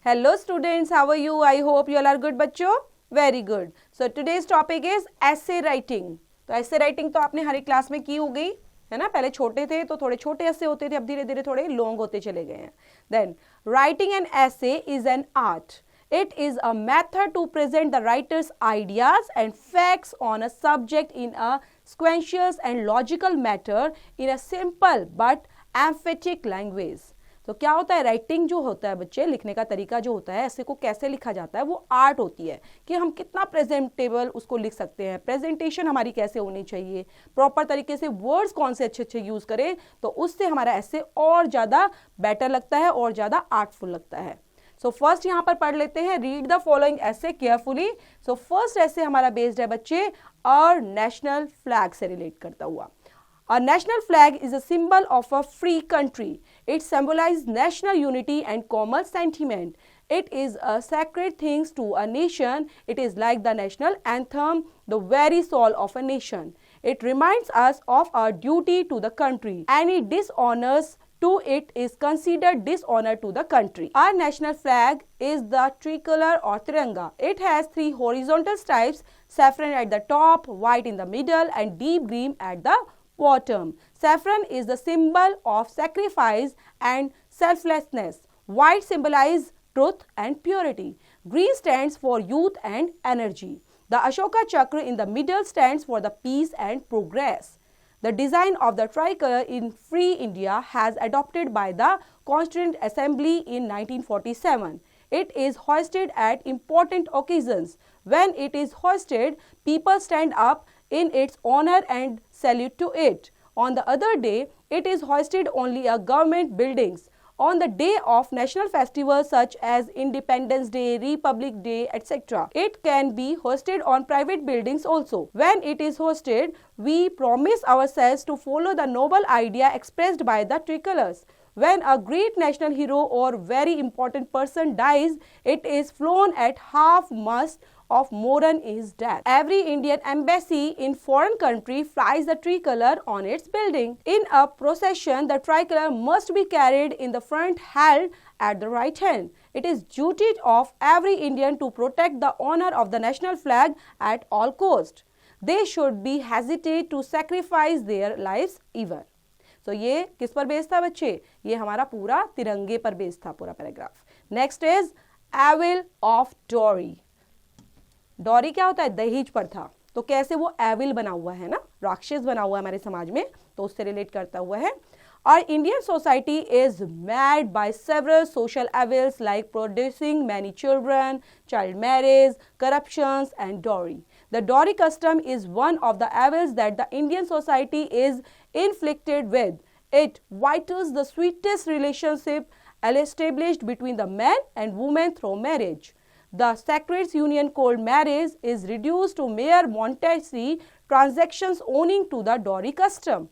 Hello students, how are you? I hope you all are good बच्चों. Very good. So today's topic is essay writing. तो essay writing तो आपने हर एक class में की हो गई है ना. पहले छोटे थे तो थोड़े छोटे ऐसे होते थे, अब धीरे धीरे थोड़े लॉन्ग होते चले गए हैं. Then writing an essay is an art. It is a method to present the writer's ideas and facts on a subject in a sequential and logical manner in a simple but emphatic language. तो क्या होता है, writing जो होता है बच्चे, लिखने का तरीका जो होता है, ऐसे को कैसे लिखा जाता है, वो आर्ट होती है कि हम कितना प्रेजेंटेबल उसको लिख सकते हैं, प्रेजेंटेशन हमारी कैसे होनी चाहिए, प्रॉपर तरीके से वर्ड्स कौन से अच्छे अच्छे यूज करें, तो उससे हमारा ऐसे और ज़्यादा बेटर लगता है और ज़्यादा आर्टफुल लगता है. सो फर्स्ट यहाँ पर पढ़ लेते हैं. रीड द फॉलोइंग ऐसे केयरफुली. सो फर्स्ट ऐसे हमारा बेस्ड है बच्चे और नेशनल फ्लैग से रिलेट करता हुआ. A national flag is a symbol of a free country. It symbolizes national unity and common sentiment. It is a sacred thing to a nation. It is like the national anthem, the very soul of a nation. It reminds us of our duty to the country. Any dishonors to it is considered dishonor to the country. Our national flag is the tricolor or tiranga. It has three horizontal stripes, saffron at the top, white in the middle, and deep green at the bottom. Saffron is the symbol of sacrifice and selflessness. White symbolizes truth and purity. Green stands for youth and energy. The Ashoka Chakra in the middle stands for the peace and progress. The design of the tricolor in Free India has adopted by the Constituent Assembly in 1947. It is hoisted at important occasions. When it is hoisted, people stand up in its honor and salute to it. On the other day, it is hoisted only at government buildings. On the day of national festivals such as Independence Day, Republic Day, etc., it can be hosted on private buildings also. When it is hosted, we promise ourselves to follow the noble idea expressed by the tricolors. When a great national hero or very important person dies, it is flown at half-mast of mourn his death. Every Indian embassy in foreign country flies the tricolor on its building. In a procession, the tricolor must be carried in the front, held at the right hand. It is duty of every Indian to protect the honor of the national flag at all cost. They should be hesitate to sacrifice their lives even. तो ये किस पर based था बच्चे? ये हमारा पूरा तिरंगे पर बेस्ड था पूरा paragraph. Next is evil of dowry. Dowry क्या होता है? दहेज पर था. तो कैसे वो एविल बना हुआ है ना, राक्षस बना हुआ है हमारे समाज में, तो उससे रिलेट करता हुआ है. Our Indian society is marred by several social evils like producing many children, child marriage, corruptions, and dowry. The dowry custom is one of the evils that the Indian society is inflicted with. It vitals the sweetest relationship established between the man and woman through marriage. The sacred union called marriage is reduced to mere monetary transactions owing to the dowry custom.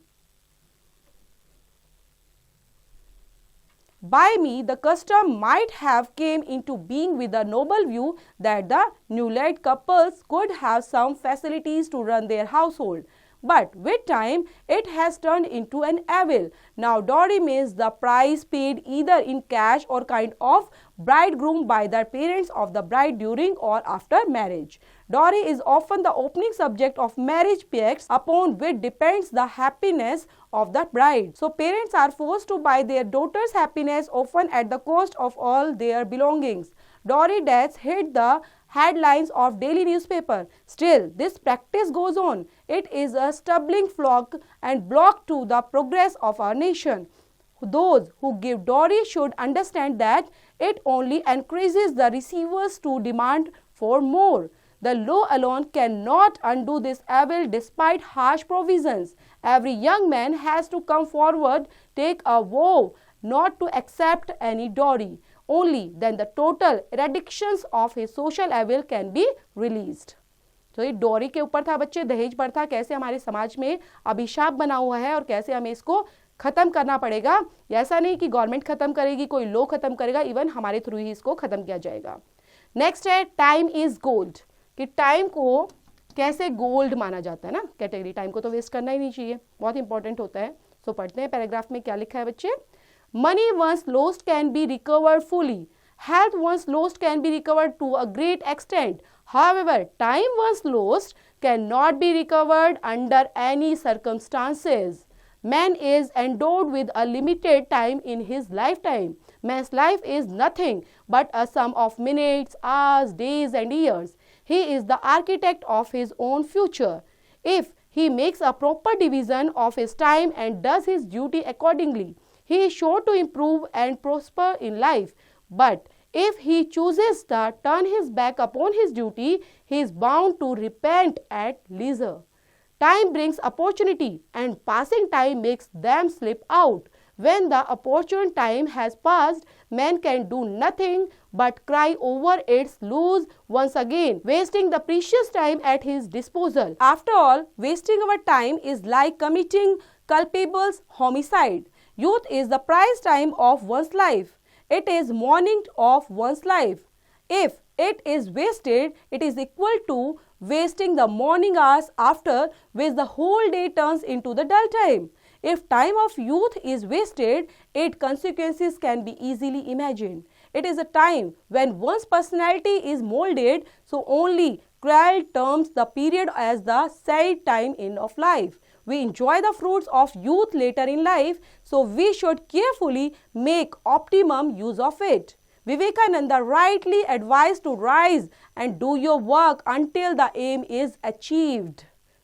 By me, the custom might have came into being with the noble view that the newlywed couples could have some facilities to run their household. But with time, it has turned into an evil. Now, dowry means the price paid either in cash or kind of bridegroom by the parents of the bride during or after marriage. Dowry is often the opening subject of marriage pacts upon which depends the happiness of the bride. So, parents are forced to buy their daughter's happiness often at the cost of all their belongings. Dowry deaths hit the headlines of daily newspaper. Still, this practice goes on. It is a stumbling block and block to the progress of our nation. Those who give dowry should understand that it only encourages the receivers to demand for more. The law alone cannot undo this evil despite harsh provisions. Every young man has to come forward, take a vow not to accept any dowry. Only then the total eradications of his social evil can be released. तो ये dowry के ऊपर था बच्चे, दहेज पर था, कैसे हमारे समाज में अभिशाप बना हुआ है और कैसे हमें इसको खत्म करना पड़ेगा. ऐसा नहीं कि गवर्नमेंट खत्म करेगी, कोई लॉ खत्म करेगा, इवन हमारे थ्रू ही इसको खत्म किया जाएगा. नेक्स्ट है टाइम इज गोल्ड. कि टाइम को कैसे गोल्ड माना जाता है ना, कैटेगरी. टाइम को तो वेस्ट करना ही नहीं चाहिए, बहुत इंपॉर्टेंट होता है. सो पढ़ते हैं पैराग्राफ में क्या लिखा है बच्चे. Money once lost can be recovered fully Health once lost can be recovered to a great extent. However, time once lost cannot be recovered under any circumstances. Man is endowed with a limited time in his lifetime. Man's life is nothing but a sum of minutes, hours, days, and years. He is the architect of his own future. If he makes a proper division of his time and does his duty accordingly, he is sure to improve and prosper in life. But if he chooses to turn his back upon his duty, he is bound to repent at leisure. Time brings opportunity, and passing time makes them slip out. When the opportune time has passed, man can do nothing but cry over its loss once again, wasting the precious time at his disposal. After all, wasting our time is like committing culpable's homicide. Youth is the prize time of one's life. It is morning of one's life. If it is wasted, it is equal to wasting the morning hours, after which the whole day turns into the dull time. If time of youth is wasted, its consequences can be easily imagined. It is a time when one's personality is molded, so only Crowell terms the period as the sad time in of life. We enjoy the fruits of youth later in life, so we should carefully make optimum use of it. Vivekananda rightly advised to rise and do your work until the aim is achieved.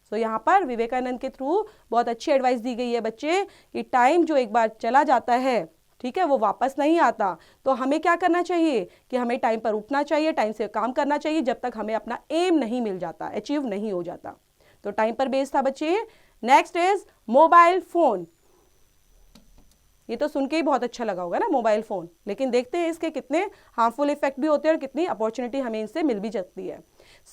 तो यहाँ पर विवेकानंद के through बहुत अच्छी advice दी गई है बच्चे कि टाइम जो एक बार चला जाता है, ठीक है, वो वापस नहीं आता। तो हमें क्या करना चाहिए कि हमें टाइम पर उठना चाहिए, टाइम से काम करना चाहिए जब तक हमें अपना एम नहीं मिल जाता, अचीव नहीं हो जाता। तो टाइम पर बेस्ड था बच्चे। Next is mobile phone. ये तो सुन के ही बहुत अच्छा लगा होगा ना, मोबाइल फोन, लेकिन देखते हैं इसके कितने हार्मफुल इफेक्ट भी होते हैं और कितनी अपॉर्चुनिटी हमें इनसे मिल भी सकती है।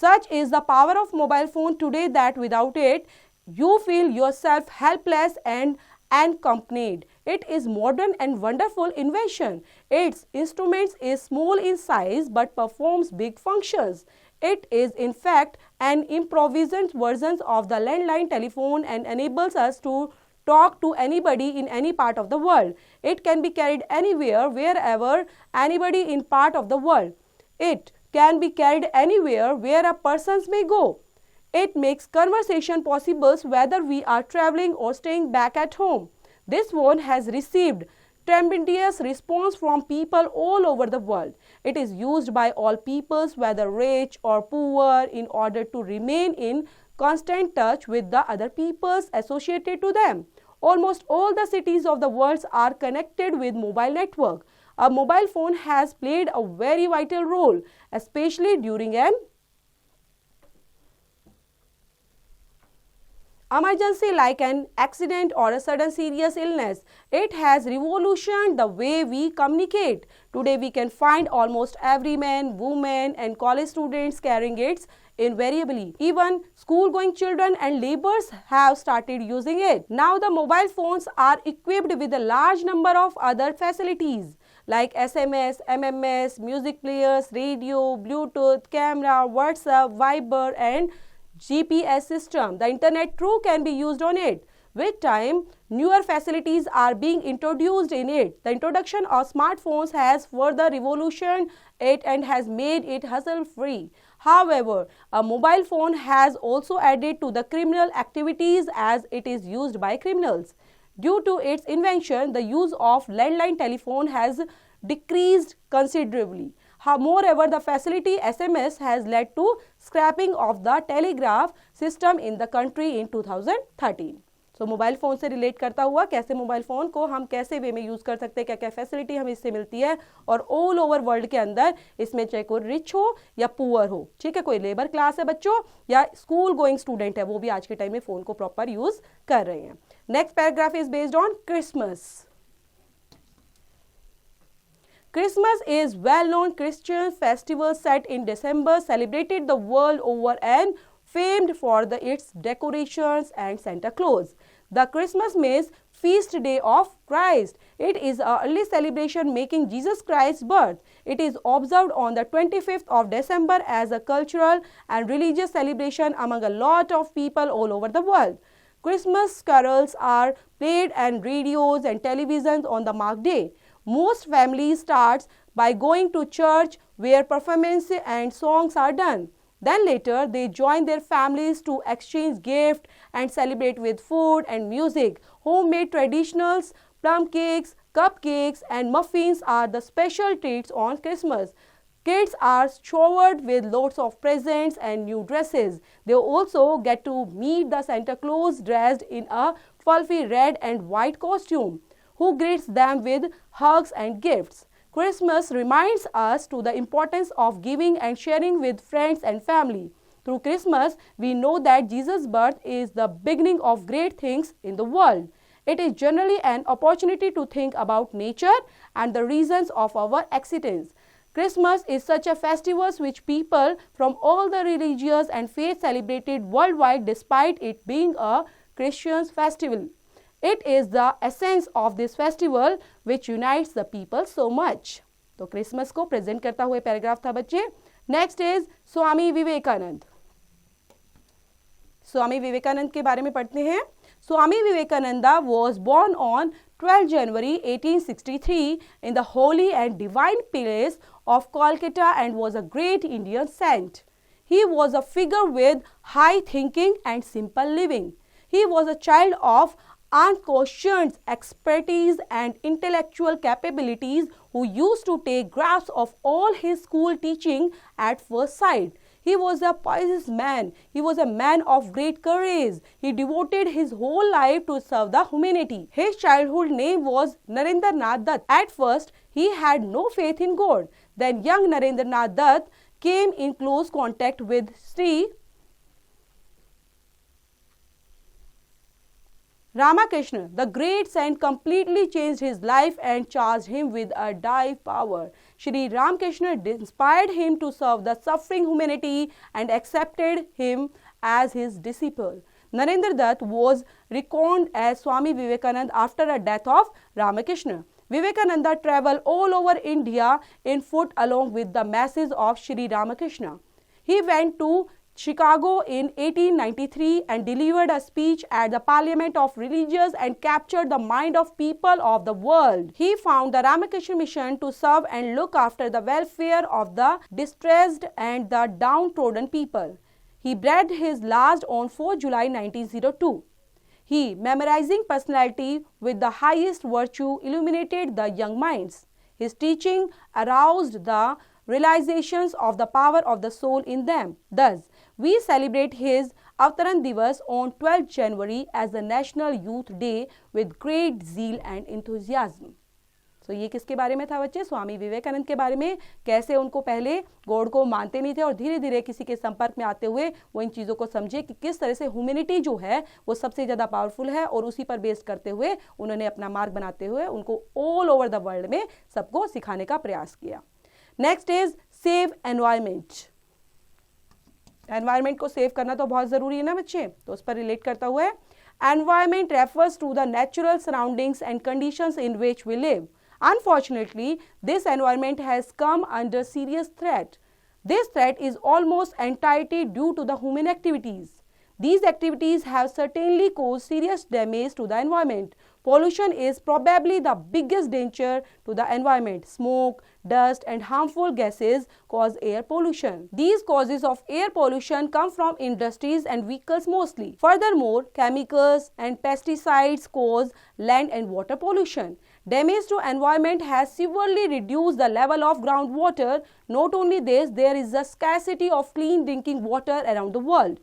Such is the power of mobile phone today that without it, you feel yourself helpless and unaccompanied. It is modern and wonderful invention. Its instruments is small in size but performs big functions. It is in fact an improvised version of the landline telephone and enables us to talk to anybody in any part of the world. It can be carried anywhere, wherever, anybody in part of the world. It can be carried anywhere where a person may go. It makes conversation possible whether we are traveling or staying back at home. This one has received tremendous response from people all over the world. It is used by all peoples, whether rich or poor, in order to remain in constant touch with the other peoples associated to them. Almost all the cities of the world are connected with mobile network. A mobile phone has played a very vital role, especially during an emergency like an accident or a sudden serious illness. It has revolutionized the way we communicate. Today we can find almost every man, woman and college students carrying it invariably. Even school-going children and laborers have started using it. Now the mobile phones are equipped with a large number of other facilities like SMS, MMS, music players, radio, Bluetooth, camera, WhatsApp, Viber and GPS system. The internet too can be used on it. With time, newer facilities are being introduced in it. The introduction of smartphones has further revolutionized it and has made it hassle-free. However, a mobile phone has also added to the criminal activities as it is used by criminals. Due to its invention, the use of landline telephone has decreased considerably. Moreover, the facility SMS has led to scrapping of the telegraph system in the country in 2013. So, mobile phone से relate करता हुआ कैसे mobile phone को हम कैसे वे में use कर सकते हैं, क्या क्या फैसिलिटी हमें इससे मिलती है और ऑल ओवर वर्ल्ड के अंदर इसमें चाहे कोई रिच हो या पुअर हो, ठीक है, कोई लेबर क्लास है बच्चों या स्कूल गोइंग स्टूडेंट है, वो भी आज के टाइम में फ़ोन को प्रॉपर यूज़ कर रहे हैं। Next paragraph is based on Christmas. Christmas is well-known Christian festival set in December, celebrated the world over and famed for its decorations and Santa Claus. The Christmas means feast day of Christ. It is an early celebration making Jesus Christ's birth. It is observed on the 25th of December as a cultural and religious celebration among a lot of people all over the world. Christmas carols are played on radios and televisions on the marked day. Most families start by going to church where performance and songs are done. Then later they join their families to exchange gifts and celebrate with food and music. Homemade traditionals, plum cakes, cupcakes and muffins are the special treats on Christmas. Kids are showered with lots of presents and new dresses. They also get to meet the Santa Claus dressed in a fluffy red and white costume, who greets them with hugs and gifts. Christmas reminds us to the importance of giving and sharing with friends and family. Through Christmas, we know that Jesus' birth is the beginning of great things in the world. It is generally an opportunity to think about nature and the reasons of our existence. Christmas is such a festival which people from all the religions and faiths celebrated worldwide despite it being a Christian festival. It is the essence of this festival which unites the people so much. तो Christmas को present करता हुए paragraph था बच्चे. Next is Swami Vivekananda. Swami Vivekananda के बारे में पढ़ते हैं. Swami Vivekananda was born on 12 January 1863 in the holy and divine place of Kolkata and was a great Indian saint. He was a figure with high thinking and simple living. He was a child of unquestioned expertise and intellectual capabilities who used to take grasp of all his school teaching at first sight. He was a pious man. He was a man of great courage. He devoted his whole life to serve the humanity. His childhood name was Narendranath Dutt. At first, he had no faith in God. Then young Narendranath Dutt came in close contact with Sri Ramakrishna. The great saint completely changed his life and charged him with a divine power. Shri Ramakrishna inspired him to serve the suffering humanity and accepted him as his disciple. Narendra Dutt was reckoned as Swami Vivekananda after the death of Ramakrishna. Vivekananda traveled all over India in foot along with the masses of Shri Ramakrishna. He went to Chicago in 1893 and delivered a speech at the Parliament of Religions and captured the mind of people of the world. He found the Ramakrishna mission to serve and look after the welfare of the distressed and the downtrodden people. He breathed his last on 4 July 1902. He, memorizing personality with the highest virtue, illuminated the young minds. His teaching aroused the realizations of the power of the soul in them. Thus, we celebrate his Avtaran Divas on 12 January as the National Youth Day with great zeal and enthusiasm. So, ये किसके बारे में था बच्चे? स्वामी विवेकानंद के बारे में. कैसे उनको पहले गॉड को मानते नहीं थे और धीरे धीरे किसी के संपर्क में आते हुए वो इन चीज़ों को समझे कि किस तरह से ह्यूमैनिटी जो है वो सबसे ज़्यादा पावरफुल है और उसी पर बेस्ड करते हुए उन्होंने अपना मार्ग बनाते हुए उनको ऑल ओवर द वर्ल्ड में सबको सिखाने का प्रयास किया. Next is save environment. Environment को सेव करना तो बहुत ज़रूरी है ना बच्चे, तो उस पर रिलेट करता हुआ है. Environment refers to the natural surroundings and conditions in which we live. Unfortunately, this environment has come under serious threat. This threat is almost entirely due to the human activities. These activities have certainly caused serious damage to the environment. Pollution is probably the biggest danger to the environment. Smoke, dust and harmful gases cause air pollution. These causes of air pollution come from industries and vehicles mostly. Furthermore, chemicals and pesticides cause land and water pollution. Damage to environment has severely reduced the level of groundwater. Not only this, there is a scarcity of clean drinking water around the world.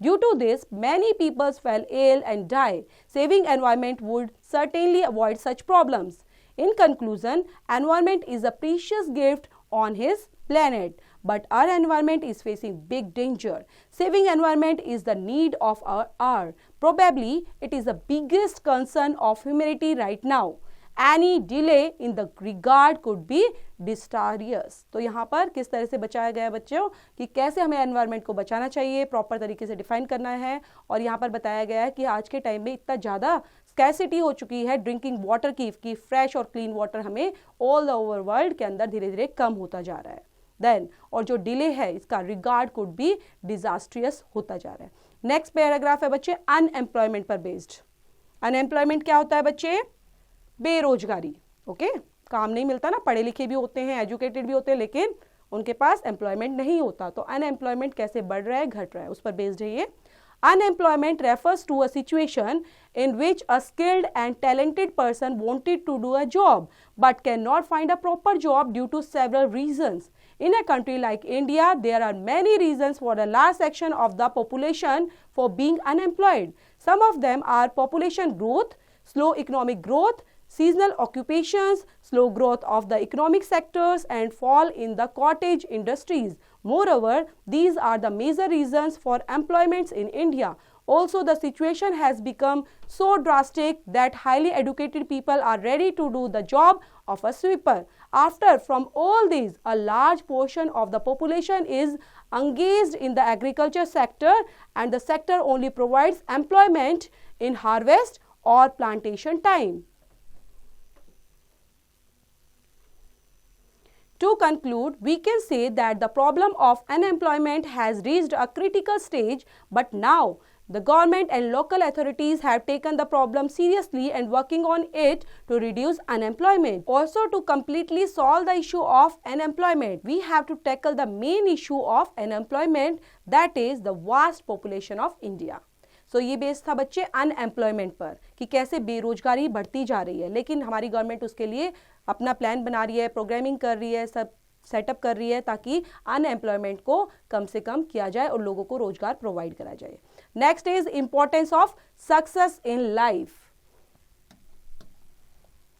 Due to this, many people fell ill and die. Saving environment would certainly avoid such problems. In conclusion, environment is a precious gift on his planet, but our environment is facing big danger. Saving environment is the need of our hour. Probably, it is the biggest concern of humanity right now. Any delay in the regard could be disastrous. तो यहाँ पर किस तरह से बचाया गया है बच्चों कि कैसे हमें एनवायरनमेंट को बचाना चाहिए, प्रॉपर तरीके से डिफाइन करना है. और यहाँ पर बताया गया है कि आज के टाइम में इतना ज़्यादा स्कैसिटी हो चुकी है ड्रिंकिंग वाटर की फ्रेश और क्लीन वाटर हमें ऑल ओवर वर्ल्ड के अंदर धीरे धीरे कम होता जा रहा है. देन और जो डिले है इसका रिगार्ड कुड बी डिजास्ट्रियस होता जा रहा है. नेक्स्ट पैराग्राफ है बच्चे अनएम्प्लॉयमेंट पर बेस्ड. अनएम्प्लॉयमेंट क्या होता है बच्चे? बेरोजगारी. ओके, काम नहीं मिलता ना, पढ़े लिखे भी होते हैं, एजुकेटेड भी होते हैं, लेकिन उनके पास एम्प्लॉयमेंट नहीं होता। तो अनएम्प्लॉयमेंट कैसे बढ़ रहा है, घट रहा है, उस पर बेस्ड है ये। Unemployment refers to a situation in which a skilled and talented person wanted to do a job but cannot find a proper job due to several reasons. In a country like India, there are many reasons for a large section of the population for being unemployed. Some of them are population growth, slow economic growth, seasonal occupations, slow growth of the economic sectors, and fall in the cottage industries. Moreover, these are the major reasons for employments in India. Also, the situation has become so drastic that highly educated people are ready to do the job of a sweeper. After from all these, a large portion of the population is engaged in the agriculture sector, and the sector only provides employment in harvest or plantation time. To conclude, we can say that the problem of unemployment has reached a critical stage, but now the government and local authorities have taken the problem seriously and working on it to reduce unemployment. Also, to completely solve the issue of unemployment, we have to tackle the main issue of unemployment, that is the vast population of India. So, ये base था बच्चे unemployment पर कि कैसे बेरोजगारी बढ़ती जा रही है, लेकिन हमारी गवर्नमेंट उसके लिए अपना प्लान बना रही है, प्रोग्रामिंग कर रही है, सब सेटअप कर रही है ताकि अनएम्प्लॉयमेंट को कम से कम किया जाए और लोगों को रोजगार प्रोवाइड करा जाए। Next is importance of success in life.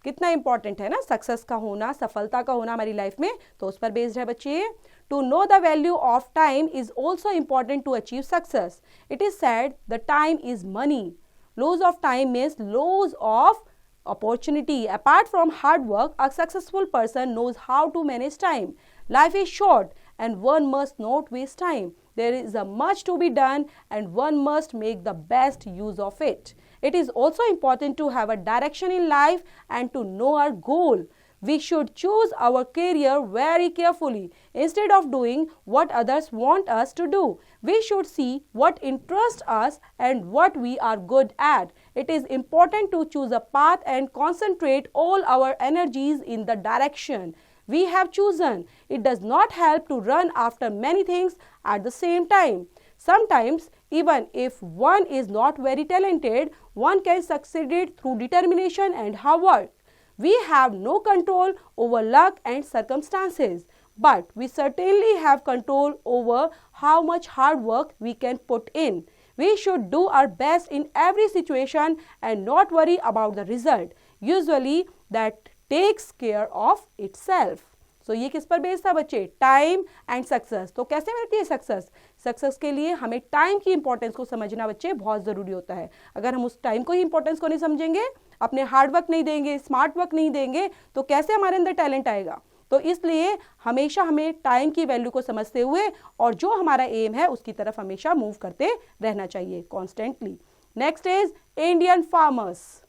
कितना इंपॉर्टेंट है ना सक्सेस का होना, सफलता का होना हमारी लाइफ में, तो उस पर बेस्ड है बच्चे। To know the value of time is also important to achieve success. It is said the time is money. Loss of time means loss of opportunity. Apart from hard work, a successful person knows how to manage time. Life is short and one must not waste time. There is a much to be done and one must make the best use of it. It is also important to have a direction in life and to know our goal. We should choose our career very carefully. Instead of doing what others want us to do, we should see what interests us and what we are good at. It is important to choose a path and concentrate all our energies in the direction we have chosen. It does not help to run after many things at the same time. Sometimes, even if one is not very talented, one can succeed through determination and hard work. We have no control over luck and circumstances, but we certainly have control over how much hard work we can put in. We should do our best in every situation and not worry about the result. Usually, that takes care of itself. So, ये किस पर based था बच्चे? Time and success. तो कैसे मिलती है success? Success के लिए हमें टाइम की इंपॉर्टेंस को समझना बच्चे बहुत ज़रूरी होता है। अगर हम उस टाइम को ही इंपॉर्टेंस को नहीं समझेंगे, अपने हार्ड वर्क नहीं देंगे, स्मार्ट वर्क नहीं देंगे, तो कैसे हमारे अंदर टैलेंट आएगा? तो इसलिए हमेशा हमें टाइम की वैल्यू को समझते हुए और जो हमारा एम है उसकी तरफ हमेशा मूव करते रहना चाहिए constantly. Next is Indian farmers.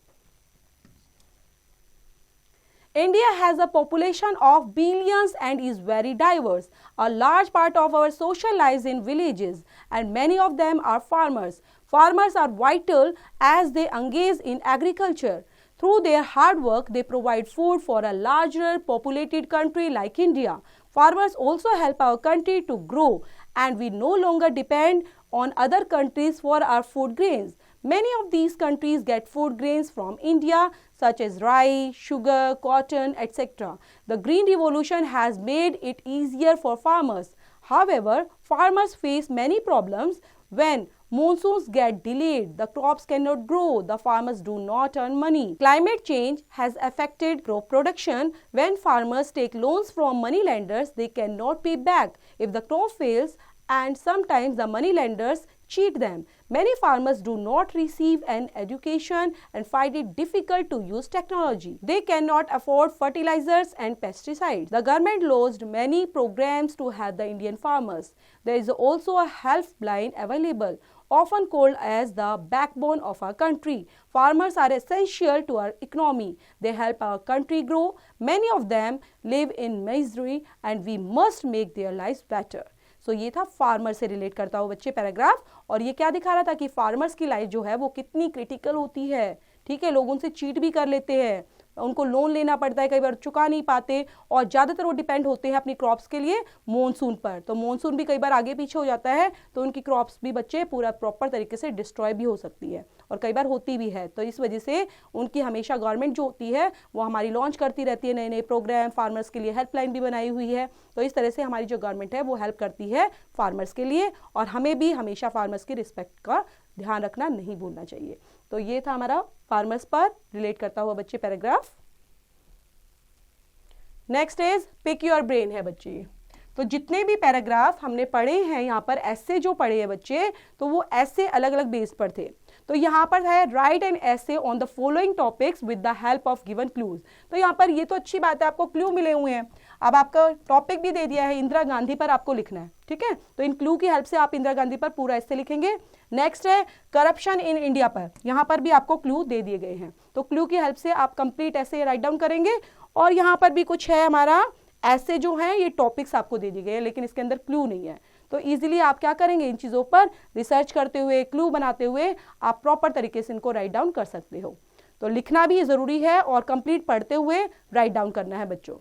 India has a population of billions and is very diverse. A large part of our social lives in villages and many of them are farmers. Farmers are vital as they engage in agriculture. Through their hard work, they provide food for a larger populated country like India. Farmers also help our country to grow and we no longer depend on other countries for our food grains. Many of these countries get food grains from India such as rice, sugar, cotton, etc. The Green Revolution has made it easier for farmers. However, farmers face many problems. When monsoons get delayed, the crops cannot grow, the farmers do not earn money. Climate change has affected crop production. When farmers take loans from moneylenders, they cannot pay back if the crop fails, and sometimes the moneylenders cheat them. Many farmers do not receive an education and find it difficult to use technology. They cannot afford fertilizers and pesticides. The government launched many programs to help the Indian farmers. There is also a helpline available, often called as the backbone of our country. Farmers are essential to our economy. They help our country grow. Many of them live in misery and we must make their lives better. सो ये था farmer से relate करता हुआ बच्चे paragraph, और ये क्या दिखा रहा था कि फार्मर्स की लाइफ जो है वो कितनी क्रिटिकल होती है। ठीक है, लोग उनसे चीट भी कर लेते हैं, उनको लोन लेना पड़ता है, कई बार चुका नहीं पाते, और ज़्यादातर वो डिपेंड होते हैं अपनी क्रॉप्स के लिए मॉनसून पर। तो मॉनसून भी कई बार आगे पीछे हो जाता है तो उनकी क्रॉप्स भी बच्चे पूरा प्रॉपर तरीके से डिस्ट्रॉय भी हो सकती है, और कई बार होती भी है। तो इस वजह से उनकी हमेशा गवर्नमेंट जो होती है वो हमारी लॉन्च करती रहती है नए नए प्रोग्राम, फार्मर्स के लिए हेल्पलाइन भी बनाई हुई है। तो इस तरह से हमारी जो गवर्नमेंट है वो हेल्प करती है फार्मर्स के लिए, और हमें भी हमेशा फार्मर्स की रिस्पेक्ट का ध्यान रखना नहीं भूलना चाहिए। तो ये था हमारा फार्मर्स पर रिलेट करता हुआ बच्चे paragraph. Next is pick your brain है बच्चे। तो जितने भी पैराग्राफ हमने पढ़े हैं यहाँ पर, ऐसे जो पढ़े हैं बच्चे, तो वो ऐसे अलग अलग बेस पर थे। तो यहाँ पर है राइट एन ऐसे on the following topics with the help of given clues. तो यहाँ पर ये तो अच्छी बात है, आपको क्लू मिले हुए हैं। अब आपका टॉपिक भी दे दिया है, इंदिरा गांधी पर आपको लिखना है, ठीक है। तो इन क्लू की हेल्प से आप इंदिरा गांधी पर पूरा ऐसे लिखेंगे। नेक्स्ट है करप्शन इन इंडिया पर, यहाँ पर भी आपको क्लू दे दिए गए हैं। तो क्लू की हेल्प से आप कंप्लीट ऐसे राइट डाउन करेंगे। और यहाँ पर भी कुछ है हमारा, ऐसे जो हैं ये टॉपिक्स आपको दे दिए गए हैं, लेकिन इसके अंदर क्लू नहीं है। तो इजीली आप क्या करेंगे, इन चीज़ों पर रिसर्च करते हुए, क्लू बनाते हुए आप प्रॉपर तरीके से इनको राइट डाउन कर सकते हो। तो लिखना भी ज़रूरी है और कंप्लीट पढ़ते हुए राइट डाउन करना है बच्चों।